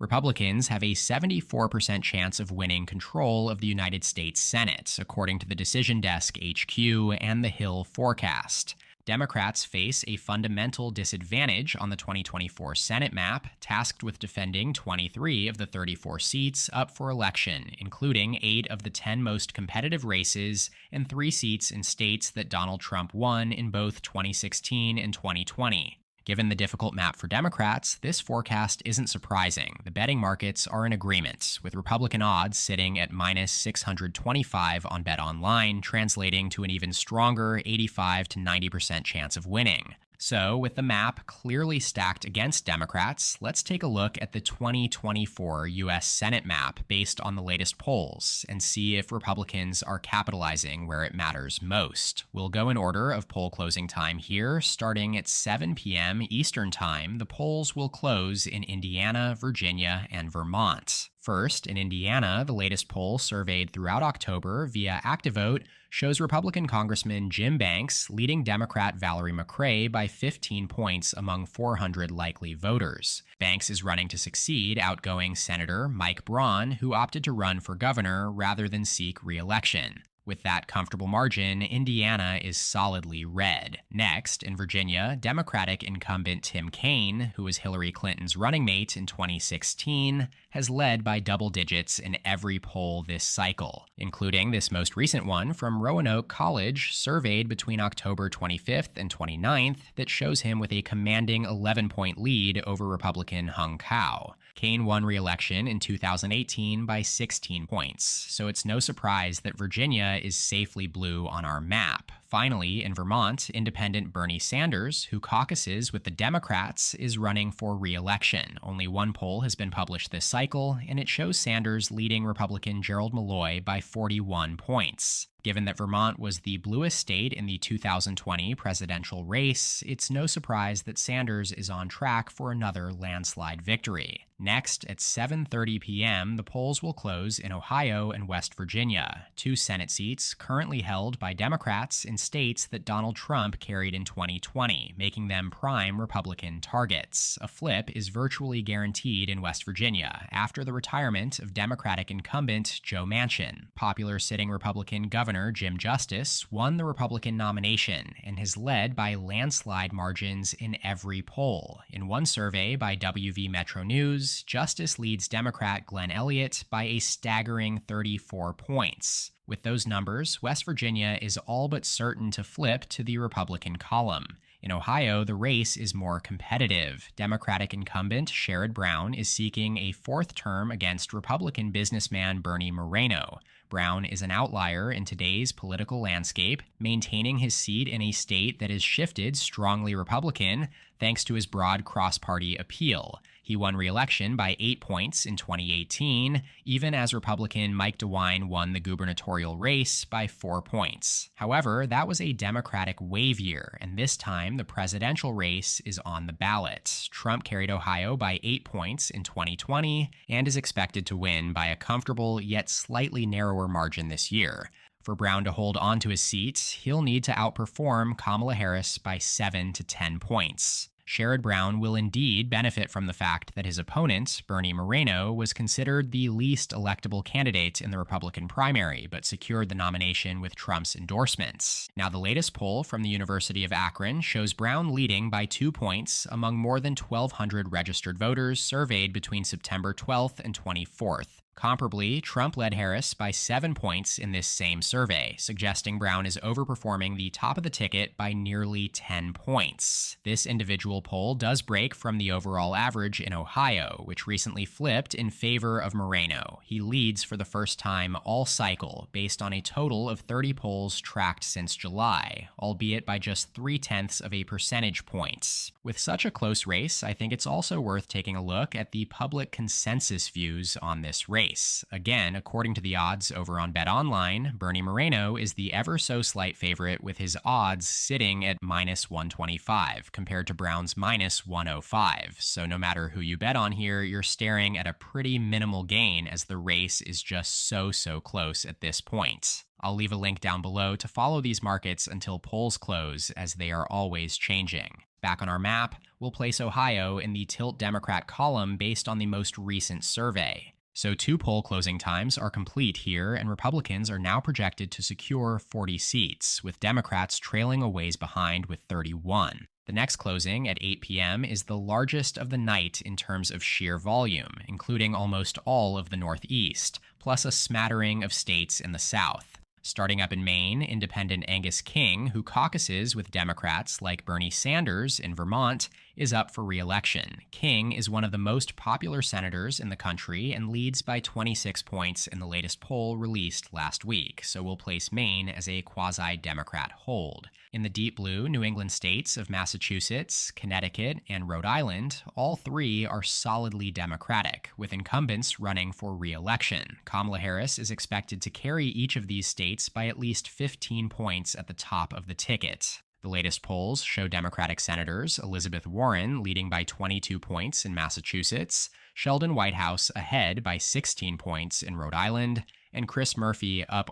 Republicans have a 74% chance of winning control of the United States Senate, according to the Decision Desk HQ and the Hill forecast. Democrats face a fundamental disadvantage on the 2024 Senate map, tasked with defending 23 of the 34 seats up for election, including 8 of the 10 most competitive races and 3 seats in states that Donald Trump won in both 2016 and 2020. Given the difficult map for Democrats, this forecast isn't surprising. The betting markets are in agreement, with Republican odds sitting at minus 625 on BetOnline, translating to an even stronger 85 to 90% chance of winning. So, with the map clearly stacked against Democrats, let's take a look at the 2024 U.S. Senate map based on the latest polls and see if Republicans are capitalizing where it matters most. We'll go in order of poll closing time here. Starting at 7 p.m. Eastern Time, the polls will close in Indiana, Virginia, and Vermont. First, in Indiana, the latest poll surveyed throughout October via ActiVote shows Republican Congressman Jim Banks leading Democrat Valerie McRae by 15 points among 400 likely voters. Banks is running to succeed outgoing Senator Mike Braun, who opted to run for governor rather than seek re-election. With that comfortable margin, Indiana is solidly red. Next, in Virginia, Democratic incumbent Tim Kaine, who was Hillary Clinton's running mate in 2016, has led by double digits in every poll this cycle, including this most recent one from Roanoke College, surveyed between October 25th and 29th, that shows him with a commanding 11-point lead over Republican Hung Cao. Kaine won re-election in 2018 by 16 points, so it's no surprise that Virginia is safely blue on our map. Finally, in Vermont, independent Bernie Sanders, who caucuses with the Democrats, is running for re-election. Only one poll has been published this cycle, and it shows Sanders leading Republican Gerald Malloy by 41 points. Given that Vermont was the bluest state in the 2020 presidential race, it's no surprise that Sanders is on track for another landslide victory. Next, at 7:30 p.m., the polls will close in Ohio and West Virginia, 2 Senate seats currently held by Democrats in states that Donald Trump carried in 2020, making them prime Republican targets. A flip is virtually guaranteed in West Virginia after the retirement of Democratic incumbent Joe Manchin. Popular sitting Republican Governor Jim Justice won the Republican nomination and has led by landslide margins in every poll. In one survey by WV Metro News, Justice leads Democrat Glenn Elliott by a staggering 34 points. With those numbers, West Virginia is all but certain to flip to the Republican column. In Ohio, the race is more competitive. Democratic incumbent Sherrod Brown is seeking a 4th term against Republican businessman Bernie Moreno. Brown is an outlier in today's political landscape, maintaining his seat in a state that has shifted strongly Republican thanks to his broad cross-party appeal. He won re-election by 8 points in 2018, even as Republican Mike DeWine won the gubernatorial race by 4 points. However, that was a Democratic wave year, and this time the presidential race is on the ballot. Trump carried Ohio by 8 points in 2020 and is expected to win by a comfortable yet slightly narrower margin this year. For Brown to hold on to his seat, he'll need to outperform Kamala Harris by 7 to 10 points. Sherrod Brown will indeed benefit from the fact that his opponent, Bernie Moreno, was considered the least electable candidate in the Republican primary, but secured the nomination with Trump's endorsements. Now, the latest poll from the University of Akron shows Brown leading by 2 points among more than 1,200 registered voters surveyed between September 12th and 24th. Comparably, Trump led Harris by 7 points in this same survey, suggesting Brown is overperforming the top of the ticket by nearly 10 points. This individual poll does break from the overall average in Ohio, which recently flipped in favor of Moreno. He leads for the first time all cycle, based on a total of 30 polls tracked since July, albeit by just 0.3 of a percentage point. With such a close race, I think it's also worth taking a look at the public consensus views on this race. Again, according to the odds over on BetOnline, Bernie Moreno is the ever so slight favorite with his odds sitting at minus 125 compared to Brown's minus 105. So no matter who you bet on here, you're staring at a pretty minimal gain as the race is just so close at this point. I'll leave a link down below to follow these markets until polls close, as they are always changing. Back on our map, we'll place Ohio in the Tilt Democrat column based on the most recent survey. So 2 poll closing times are complete here, and Republicans are now projected to secure 40 seats, with Democrats trailing a ways behind with 31. The next closing at 8 p.m. is the largest of the night in terms of sheer volume, including almost all of the Northeast, plus a smattering of states in the South. Starting up in Maine, independent Angus King, who caucuses with Democrats like Bernie Sanders in Vermont, is up for re-election. King is one of the most popular senators in the country and leads by 26 points in the latest poll released last week, so we'll place Maine as a quasi-Democrat hold. In the deep blue New England states of Massachusetts, Connecticut, and Rhode Island, all 3 are solidly Democratic, with incumbents running for re-election. Kamala Harris is expected to carry each of these states by at least 15 points at the top of the ticket. The latest polls show Democratic senators Elizabeth Warren leading by 22 points in Massachusetts, Sheldon Whitehouse ahead by 16 points in Rhode Island, and Chris Murphy up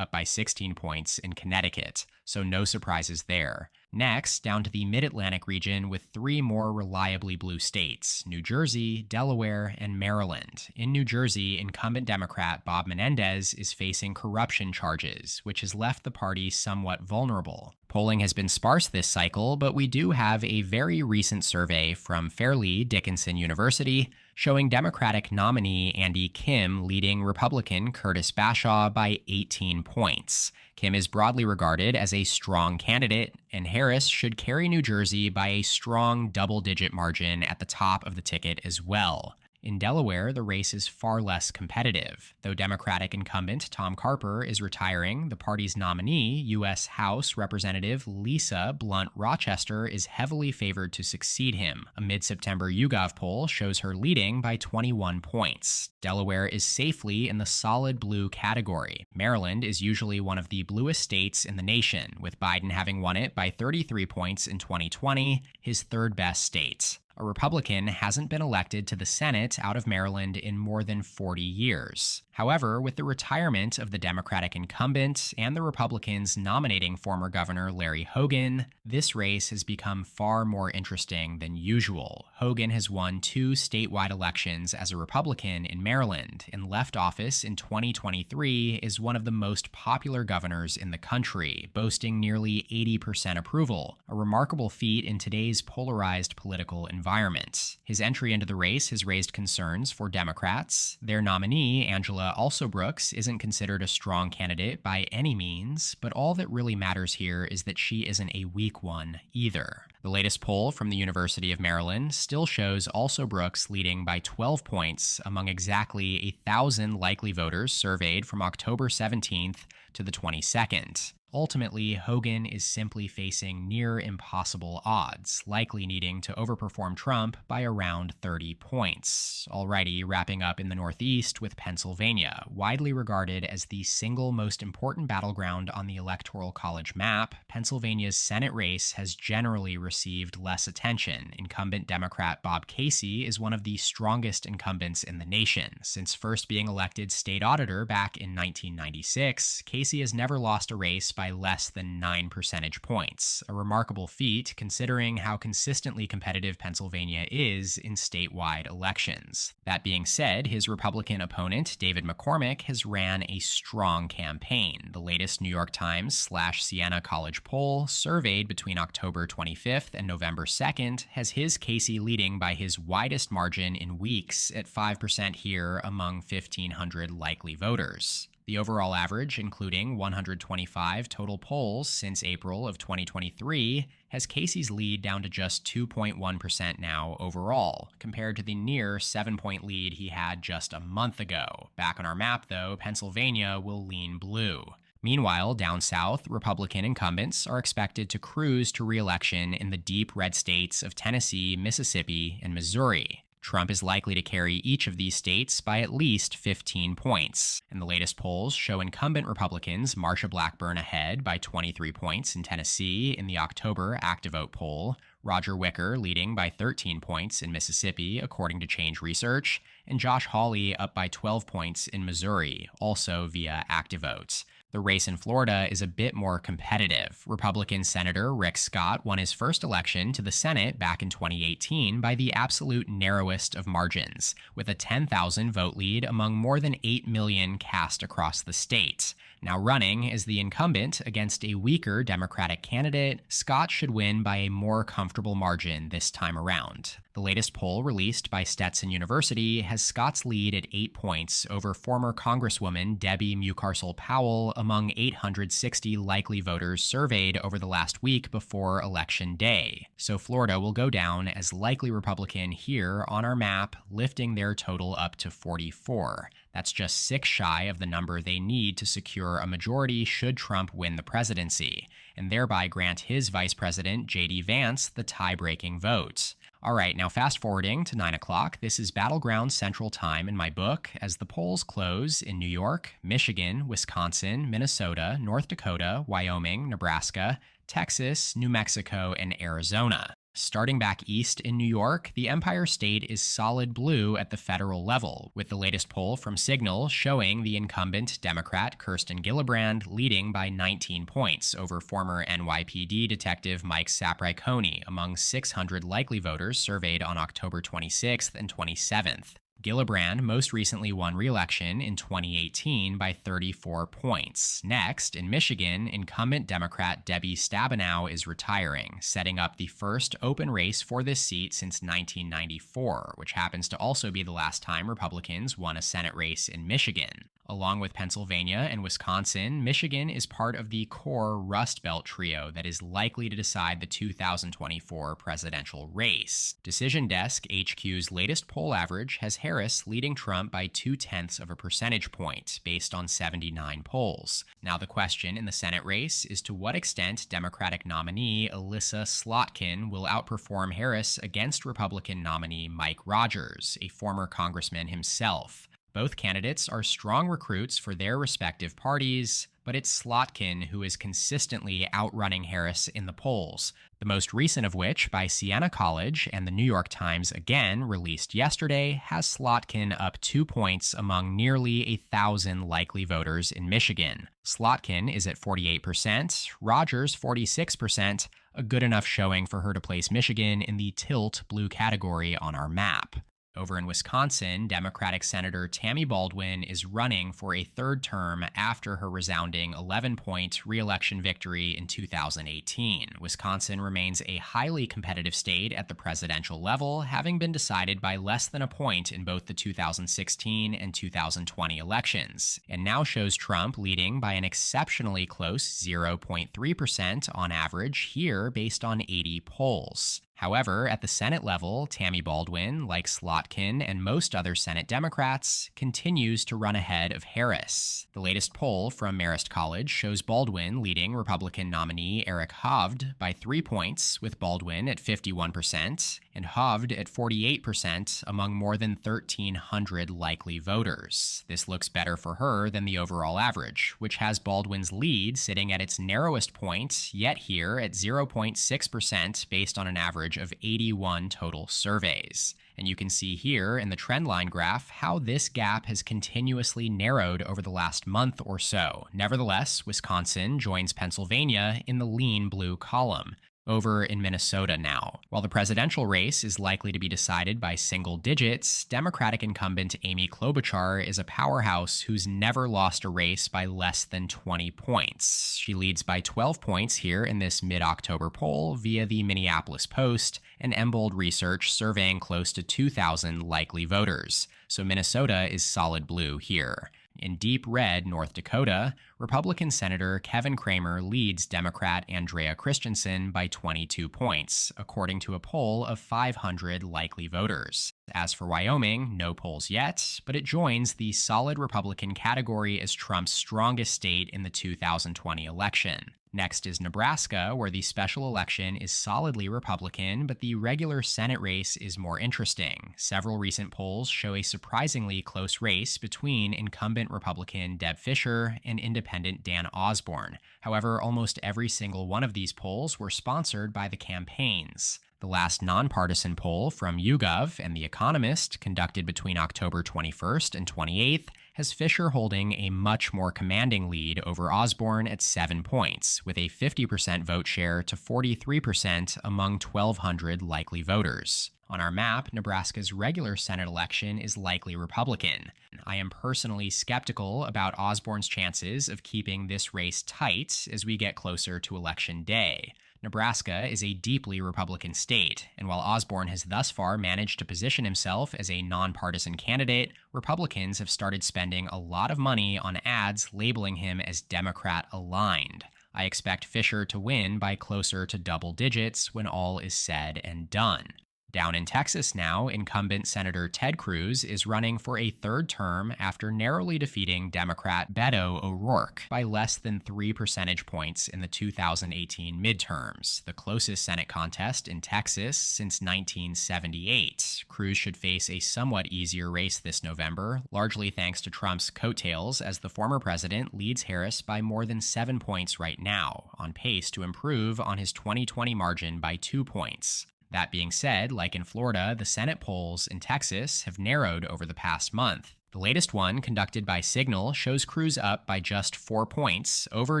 by 16 points in Connecticut, so no surprises there. Next, down to the Mid-Atlantic region with 3 more reliably blue states, New Jersey, Delaware, and Maryland. In New Jersey, incumbent Democrat Bob Menendez is facing corruption charges, which has left the party somewhat vulnerable. Polling has been sparse this cycle, but we do have a very recent survey from Fairleigh Dickinson University showing Democratic nominee Andy Kim leading Republican Curtis Bashaw by 18 points. Kim is broadly regarded as a strong candidate, and Harris should carry New Jersey by a strong double-digit margin at the top of the ticket as well. In Delaware, the race is far less competitive. Though Democratic incumbent Tom Carper is retiring, the party's nominee, U.S. House Representative Lisa Blunt Rochester, is heavily favored to succeed him. A mid-September YouGov poll shows her leading by 21 points. Delaware is safely in the solid blue category. Maryland is usually one of the bluest states in the nation, with Biden having won it by 33 points in 2020, his third best state. A Republican hasn't been elected to the Senate out of Maryland in more than 40 years. However, with the retirement of the Democratic incumbent and the Republicans nominating former Governor Larry Hogan, this race has become far more interesting than usual. Hogan has won 2 statewide elections as a Republican in Maryland and left office in 2023 as one of the most popular governors in the country, boasting nearly 80% approval, a remarkable feat in today's polarized political environment. His entry into the race has raised concerns for Democrats. Their nominee, Angela Alsobrooks, isn't considered a strong candidate by any means, but all that really matters here is that she isn't a weak one either. The latest poll from the University of Maryland still shows Alsobrooks leading by 12 points among exactly 1,000 likely voters surveyed from October 17th to the 22nd. Ultimately, Hogan is simply facing near impossible odds, likely needing to overperform Trump by around 30 points. Alrighty, wrapping up in the Northeast with Pennsylvania, widely regarded as the single most important battleground on the Electoral College map, Pennsylvania's Senate race has generally received less attention. Incumbent Democrat Bob Casey is one of the strongest incumbents in the nation. Since first being elected state auditor back in 1996, Casey has never lost a race by less than 9 percentage points, a remarkable feat considering how consistently competitive Pennsylvania is in statewide elections. That being said, his Republican opponent, David McCormick, has ran a strong campaign. The latest New York Times/Siena College poll, surveyed between October 25th and November 2nd, has his Casey leading by his widest margin in weeks at 5% here among 1,500 likely voters. The overall average, including 125 total polls since April of 2023, has Casey's lead down to just 2.1% now overall, compared to the near 7-point lead he had just a month ago. Back on our map, though, Pennsylvania will lean blue. Meanwhile, down south, Republican incumbents are expected to cruise to re-election in the deep red states of Tennessee, Mississippi, and Missouri. Trump is likely to carry each of these states by at least 15 points. And the latest polls show incumbent Republicans Marsha Blackburn ahead by 23 points in Tennessee in the October ActiVote poll, Roger Wicker leading by 13 points in Mississippi, according to Change Research, and Josh Hawley up by 12 points in Missouri, also via ActiVote. The race in Florida is a bit more competitive. Republican Senator Rick Scott won his first election to the Senate back in 2018 by the absolute narrowest of margins, with a 10,000 vote lead among more than 8 million cast across the state. Now running as the incumbent against a weaker Democratic candidate, Scott should win by a more comfortable margin this time around. The latest poll released by Stetson University has Scott's lead at 8 points over former Congresswoman Debbie Mucarsel-Powell among 860 likely voters surveyed over the last week before Election Day. So Florida will go down as likely Republican here on our map, lifting their total up to 44. That's just 6 shy of the number they need to secure a majority should Trump win the presidency, and thereby grant his vice president, J.D. Vance, the tie-breaking vote. All right, now fast forwarding to 9 o'clock, this is Battleground Central Time in my book as the polls close in New York, Michigan, Wisconsin, Minnesota, North Dakota, Wyoming, Nebraska, Texas, New Mexico, and Arizona. Starting back east in New York, the Empire State is solid blue at the federal level, with the latest poll from Signal showing the incumbent Democrat Kirsten Gillibrand leading by 19 points over former NYPD detective Mike Sapriconi among 600 likely voters surveyed on October 26th and 27th. Gillibrand most recently won re-election in 2018 by 34 points. Next, in Michigan, incumbent Democrat Debbie Stabenow is retiring, setting up the first open race for this seat since 1994, which happens to also be the last time Republicans won a Senate race in Michigan. Along with Pennsylvania and Wisconsin, Michigan is part of the core Rust Belt trio that is likely to decide the 2024 presidential race. Decision Desk HQ's latest poll average has Harris leading Trump by 0.2 of a percentage point, based on 79 polls. Now the question in the Senate race is to what extent Democratic nominee Alyssa Slotkin will outperform Harris against Republican nominee Mike Rogers, a former congressman himself. Both candidates are strong recruits for their respective parties, but it's Slotkin who is consistently outrunning Harris in the polls, the most recent of which, by Siena College and the New York Times again released yesterday, has Slotkin up 2 points among nearly 1,000 likely voters in Michigan. Slotkin is at 48%, Rogers 46%, a good enough showing for her to place Michigan in the tilt blue category on our map. Over in Wisconsin, Democratic Senator Tammy Baldwin is running for a third term after her resounding 11-point re-election victory in 2018. Wisconsin remains a highly competitive state at the presidential level, having been decided by less than a point in both the 2016 and 2020 elections, and now shows Trump leading by an exceptionally close 0.3% on average here based on 80 polls. However, at the Senate level, Tammy Baldwin, like Slotkin and most other Senate Democrats, continues to run ahead of Harris. The latest poll from Marist College shows Baldwin leading Republican nominee Eric Hovde by 3 points, with Baldwin at 51% and Hovde at 48% among more than 1,300 likely voters. This looks better for her than the overall average, which has Baldwin's lead sitting at its narrowest point, yet here at 0.6% based on an average of 81 total surveys. And you can see here in the trendline graph how this gap has continuously narrowed over the last month or so. Nevertheless, Wisconsin joins Pennsylvania in the lean blue column. Over in Minnesota now. While the presidential race is likely to be decided by single digits, Democratic incumbent Amy Klobuchar is a powerhouse who's never lost a race by less than 20 points. She leads by 12 points here in this mid-October poll via the Minneapolis Post and Embold Research surveying close to 2,000 likely voters. So Minnesota is solid blue here. In deep red North Dakota, Republican Senator Kevin Cramer leads Democrat Andrea Christensen by 22 points, according to a poll of 500 likely voters. As for Wyoming, no polls yet, but it joins the solid Republican category as Trump's strongest state in the 2020 election. Next is Nebraska, where the special election is solidly Republican, but the regular Senate race is more interesting. Several recent polls show a surprisingly close race between incumbent Republican Deb Fischer and independent Dan Osborne. However, almost every single one of these polls were sponsored by the campaigns. The last nonpartisan poll from YouGov and The Economist, conducted between October 21st and 28th, has Fisher holding a much more commanding lead over Osborne at 7 points, with a 50% vote share to 43% among 1,200 likely voters. On our map, Nebraska's regular Senate election is likely Republican. I am personally skeptical about Osborne's chances of keeping this race tight as we get closer to Election Day. Nebraska is a deeply Republican state, and while Osborne has thus far managed to position himself as a nonpartisan candidate, Republicans have started spending a lot of money on ads labeling him as Democrat-aligned. I expect Fisher to win by closer to double digits when all is said and done. Down in Texas now, incumbent Senator Ted Cruz is running for a third term after narrowly defeating Democrat Beto O'Rourke by less than 3 percentage points in the 2018 midterms, the closest Senate contest in Texas since 1978. Cruz should face a somewhat easier race this November, largely thanks to Trump's coattails, as the former president leads Harris by more than 7 points right now, on pace to improve on his 2020 margin by 2 points. That being said, like in Florida, the Senate polls in Texas have narrowed over the past month. The latest one, conducted by Signal, shows Cruz up by just 4 points over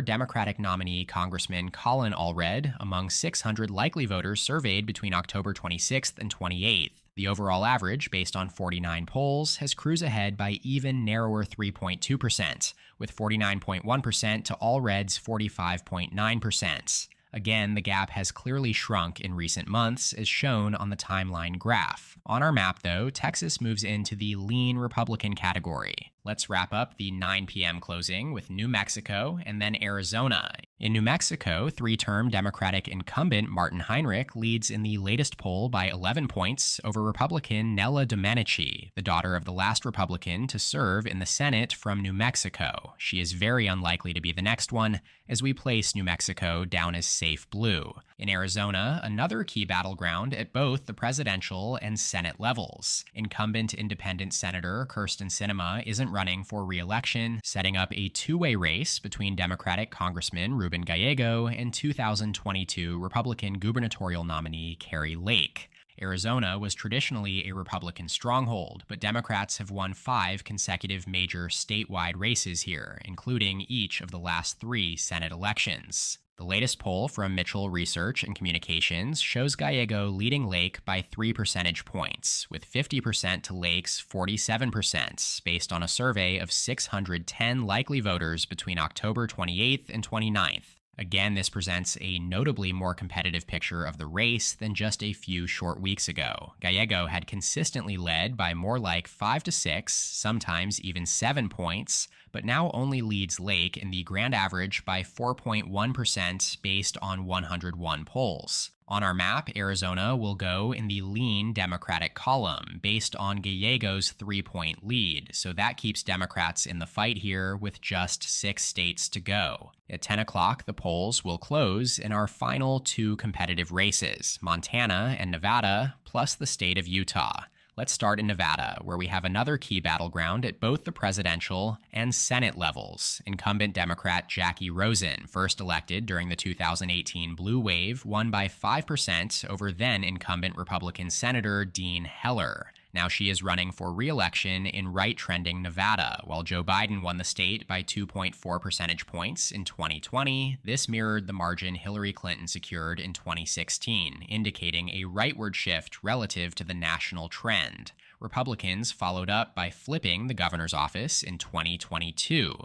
Democratic nominee Congressman Colin Allred among 600 likely voters surveyed between October 26th and 28th. The overall average, based on 49 polls, has Cruz ahead by even narrower 3.2%, with 49.1% to Allred's 45.9%. Again, the gap has clearly shrunk in recent months, as shown on the timeline graph. On our map, though, Texas moves into the lean Republican category. Let's wrap up the 9 p.m. closing with New Mexico and then Arizona. In New Mexico, 3-term Democratic incumbent Martin Heinrich leads in the latest poll by 11 points over Republican Nella Domenici, the daughter of the last Republican to serve in the Senate from New Mexico. She is very unlikely to be the next one, as we place New Mexico down as safe blue. In Arizona, another key battleground at both the presidential and Senate levels. Incumbent independent Senator Kyrsten Sinema isn't running for re-election, setting up a two-way race between Democratic Congressman Ruben Gallego and 2022 Republican gubernatorial nominee Kari Lake. Arizona was traditionally a Republican stronghold, but Democrats have won 5 consecutive major statewide races here, including each of the last 3 Senate elections. The latest poll from Mitchell Research and Communications shows Gallego leading Lake by 3 percentage points, with 50% to Lake's 47%, based on a survey of 610 likely voters between October 28th and 29th. Again, this presents a notably more competitive picture of the race than just a few short weeks ago. Gallego had consistently led by more like 5 to 6, sometimes even 7 points, but now only leads Lake in the grand average by 4.1% based on 101 polls. On our map, Arizona will go in the lean Democratic column, based on Gallego's 3-point lead, so that keeps Democrats in the fight here with just 6 states to go. At 10 o'clock, the polls will close in our final 2 competitive races, Montana and Nevada, plus the state of Utah. Let's start in Nevada, where we have another key battleground at both the presidential and Senate levels. Incumbent Democrat Jackie Rosen, first elected during the 2018 Blue Wave, won by 5% over then-incumbent Republican Senator Dean Heller. Now she is running for re-election in right-trending Nevada. While Joe Biden won the state by 2.4 percentage points in 2020, this mirrored the margin Hillary Clinton secured in 2016, indicating a rightward shift relative to the national trend. Republicans followed up by flipping the governor's office in 2022.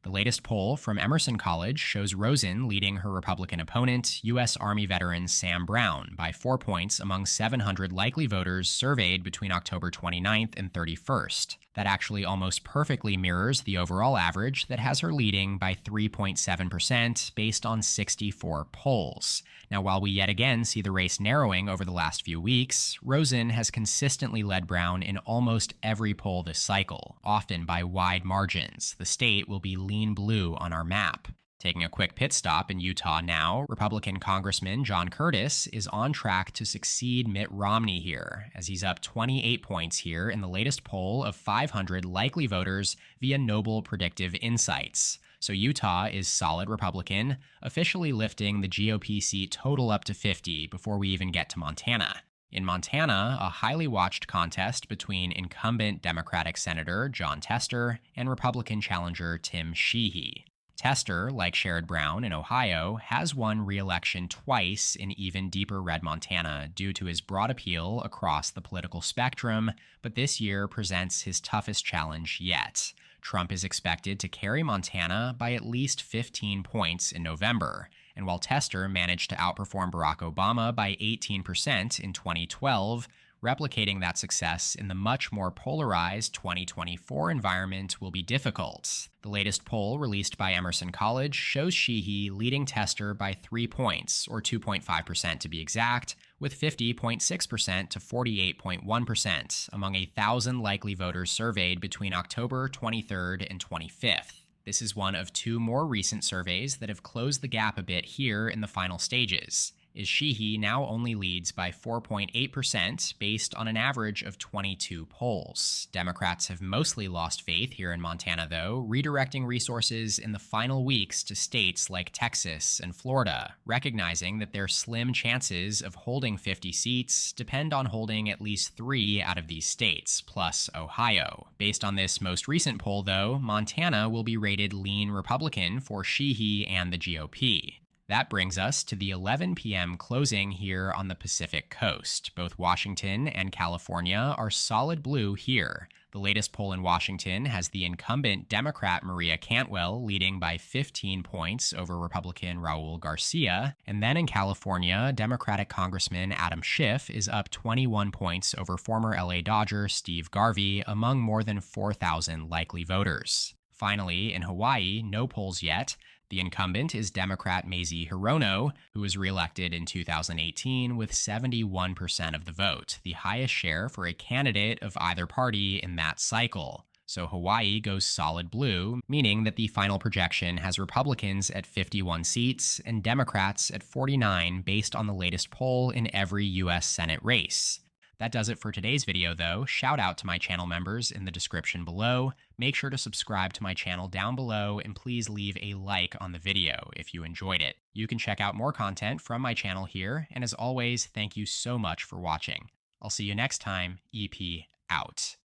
The latest poll from Emerson College shows Rosen leading her Republican opponent, U.S. Army veteran Sam Brown, by 4 points among 700 likely voters surveyed between October 29th and 31st. That actually almost perfectly mirrors the overall average that has her leading by 3.7% based on 64 polls. Now, while we yet again see the race narrowing over the last few weeks, Rosen has consistently led Brown in almost every poll this cycle, often by wide margins. The state will be lean blue on our map. Taking a quick pit stop in Utah now, Republican Congressman John Curtis is on track to succeed Mitt Romney here, as he's up 28 points here in the latest poll of 500 likely voters via Noble Predictive Insights. So Utah is solid Republican, officially lifting the GOP seat total up to 50 before we even get to Montana. In Montana, a highly watched contest between incumbent Democratic Senator Jon Tester and Republican challenger Tim Sheehy. Tester, like Sherrod Brown in Ohio, has won re-election twice in even deeper red Montana due to his broad appeal across the political spectrum, but this year presents his toughest challenge yet. Trump is expected to carry Montana by at least 15 points in November. And while Tester managed to outperform Barack Obama by 18% in 2012, replicating that success in the much more polarized 2024 environment will be difficult. The latest poll released by Emerson College shows Sheehy leading Tester by 3 points, or 2.5% to be exact, with 50.6% to 48.1% among 1,000 likely voters surveyed between October 23rd and 25th. This is one of two more recent surveys that have closed the gap a bit here in the final stages. Sheehy now only leads by 4.8% based on an average of 22 polls. Democrats have mostly lost faith here in Montana, though, redirecting resources in the final weeks to states like Texas and Florida, recognizing that their slim chances of holding 50 seats depend on holding at least 3 out of these states, plus Ohio. Based on this most recent poll, though, Montana will be rated lean Republican for Sheehy and the GOP. That brings us to the 11 p.m. closing here on the Pacific Coast. Both Washington and California are solid blue here. The latest poll in Washington has the incumbent Democrat Maria Cantwell leading by 15 points over Republican Raul Garcia. And then in California, Democratic Congressman Adam Schiff is up 21 points over former LA Dodger Steve Garvey among more than 4,000 likely voters. Finally, in Hawaii, no polls yet. The incumbent is Democrat Mazie Hirono, who was reelected in 2018 with 71% of the vote, the highest share for a candidate of either party in that cycle. So Hawaii goes solid blue, meaning that the final projection has Republicans at 51 seats and Democrats at 49 based on the latest poll in every U.S. Senate race. That does it for today's video, though. Shout out to my channel members in the description below. Make sure to subscribe to my channel down below, and please leave a like on the video if you enjoyed it. You can check out more content from my channel here, and as always, thank you so much for watching. I'll see you next time. EP out.